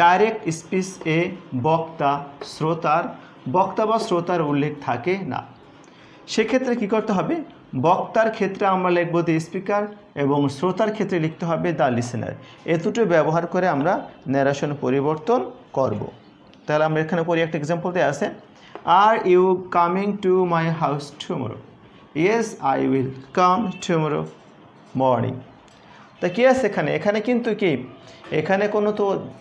ডাইরেক্ট স্পিচ এ বক্তা বা শ্রোতার উল্লেখ থাকে না। সেক্ষেত্রে কি করতে হবে? বক্তার ক্ষেত্রে আমরা লিখব দ্য স্পিকার এবং শ্রোতার ক্ষেত্রে লিখতে হবে দ্য লিসেনার। এ দুটো ব্যবহার করে আমরা ন্যারেশন পরিবর্তন করব। তাহলে আমরা এখানে পড়ি, একটা এক্সাম্পল দিয়ে আছে, are you coming to my house tomorrow? Yes I will come tomorrow morning. তা কি আছে এখানে কিন্তু কি এখানে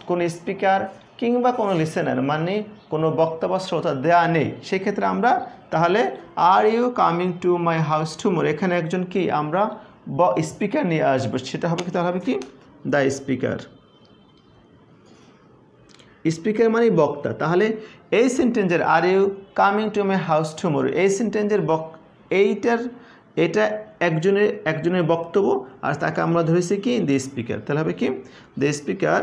কোনো স্পিকার কিংবা কোনো লিসেনার মানে কোনো বক্তা বা শ্রোতা দেয়া নেই। সেক্ষেত্রে আমরা তাহলে are you coming to my house tomorrow, এখানে একজন কি আমরা স্পিকার নিয়ে আসবো, সেটা হবে কি, তাহলে হবে কি দ্য স্পিকার। স্পিকার মানে বক্তা। তাহলে এই সেন্টেন্সের are you coming to my house tomorrow, এই সেন্টেন্সের এটা একজনের বক্তব্য, আর তাকে আমরা ধরেছি কি দ্য স্পিকার। তাহলে হবে কি দ্য স্পিকার,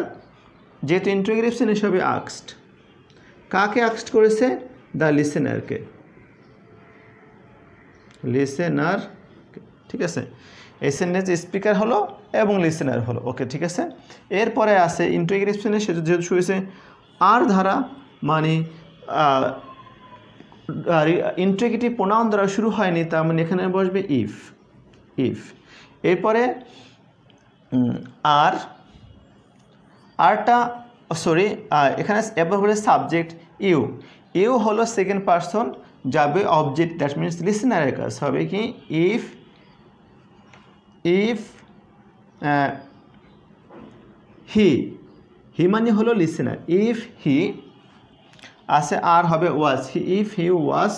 যেহেতু ইন্টারোগেটিভ হিসাবে আস্কড, কাকে আস্কড করেছে? দ্য লিসেনারকে, ঠিক আছে। এই সেন্টেন্স স্পিকার হলো এবং লিসেনার হলো, ওকে ঠিক আছে। এরপরে আছে ইন্টারোগেটিভ সেন্টেন্স, সেটা যেহেতু শুরু হয়েছে আর ধারা মানে ইন্টারোগেটিভ প্রোনাউন দ্বারা শুরু হয়নি, তার মানে এখানে বসবে ইফ। এরপরে এখানে এবার হলো সাবজেক্ট ইউ হলো সেকেন্ড পারসন যাবে অবজেক্ট, দ্যাট মিনস লিসেনারের কাছে হবে কি ইফ হি মানে হলো লিসেনার, ইফ হি আছে আর হবে ওয়াজ, ইফ হি ওয়াজ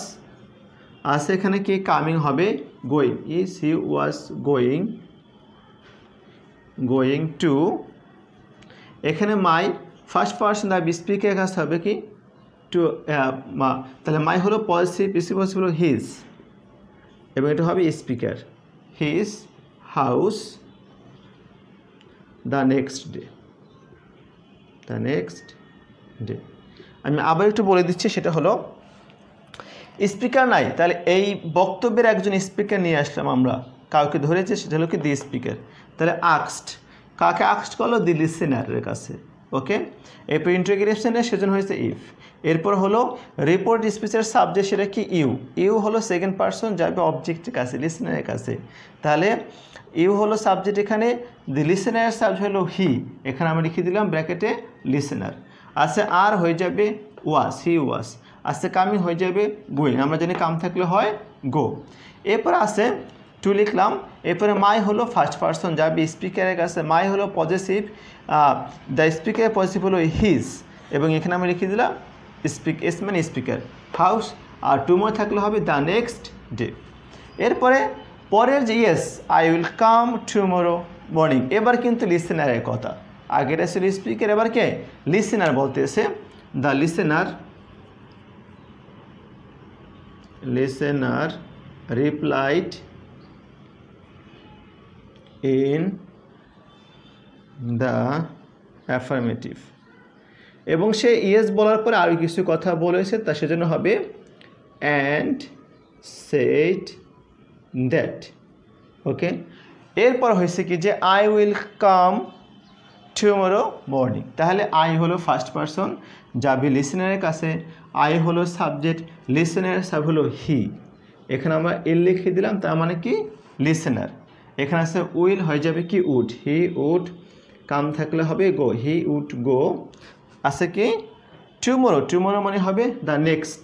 আছে এখানে কি কামিং হবে going, if he was going two, এখানে ফার্স্ট পার্সন দ্য স্পিকারের কাছে হবে কি টু তাহলে মাই হলো পজিটিভ, পজিটিভ হলো হিজ, এবং এটা হবে speaker, his house the next day, the next day. আমি আবার একটু বলে দিচ্ছি, সেটা হলো স্পিকার নাই, তাহলে এই বক্তব্যের একজন স্পিকার নিয়ে আসলাম আমরা, কাউকে ধরেছে, সেটা হলো কি দি স্পিকার। তাহলে আক্সড, কাকে আক্সড করলো? দি লিসেনারের কাছে। ওকে, এরপর ইন্টারোগেটিভ সেন্টেন্স, সেজন্য হয়েছে ইফ। এরপর হলো রিপোর্ট স্পিচের সাবজেক্ট, সেটা কি ইউ। ইউ হলো সেকেন্ড পারসন, যাবে অবজেক্টের কাছে, লিসেনারের কাছে। তাহলে ইউ হলো সাবজেক্ট, এখানে দি লিসেনারের সাবজেক্ট হলো হি, এখানে আমি লিখে দিলাম ব্র্যাকেটে লিসেনার। আছে আর হয়ে যাবে ওয়াস, হি ওয়াস। আছে কামিং হয়ে যাবে গোয়িং, আমরা জানি কাম থাকলে হয় গো। এরপর আছে টু লিখলাম। এরপরে মাই হলো ফার্স্ট পারসন, যাবে স্পিকারের কাছে। মাই হলো পজিটিভ, দ্য স্পিকারের পজিটিভ হলো হিজ, এবং এখানে আমি লিখে দিলাম এস মানে স্পিকার, হাউস। আর টুমোর থাকলে হবে দ্য নেক্সট ডে। এরপরে পরের যে yes I will come tomorrow morning, এবার কিন্তু লিসেনারের কথা। আগের ছিল স্পিকার, এবার কে? লিসেনার বলতেছে। The listener replied in the affirmative, এবং সে ইয়েস বলার পরে আরও কিছু কথা বলেছে, তা সেজন্য হবে অ্যান্ড সেড দ্যাট। ওকে, এরপর হয়েছে কি যে I will come tomorrow morning, তাহলে আই হলো ফার্স্ট পারসন, যাবে লিসেনারের কাছে। আই হলো সাবজেক্ট, লিসেনার সাব হলো হি, এখানে আমরা এল লিখে দিলাম, তার মানে কি লিসেনার। এখানে আছে উইল, হয়ে যাবে কি উড, হি উড। কাম থাকলে হবে গো, হি উড গো। আছে কি টুমোরো, টুমোরো মানে হবে the next,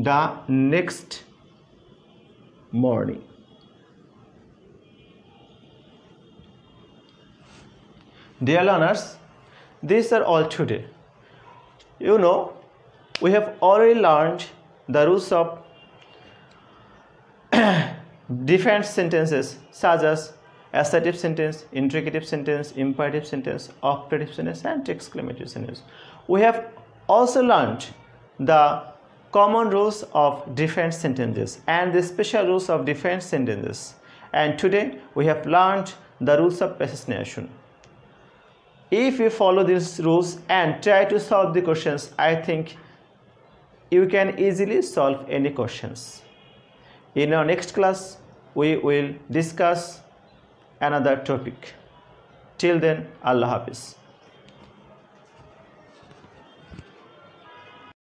the next morning. Dear learners, these are all today. You know, we have already learned the rules of different sentences such as assertive sentence, interrogative sentence, imperative sentence, operative sentence, and exclamative sentence. We have also learned the common rules of different sentences and the special rules of different sentences. And today we have learned the rules of association. If you follow these rules and try to solve the questions, I think you can easily solve any questions. In our next class, we will discuss another topic. Till then, Allah Hafiz.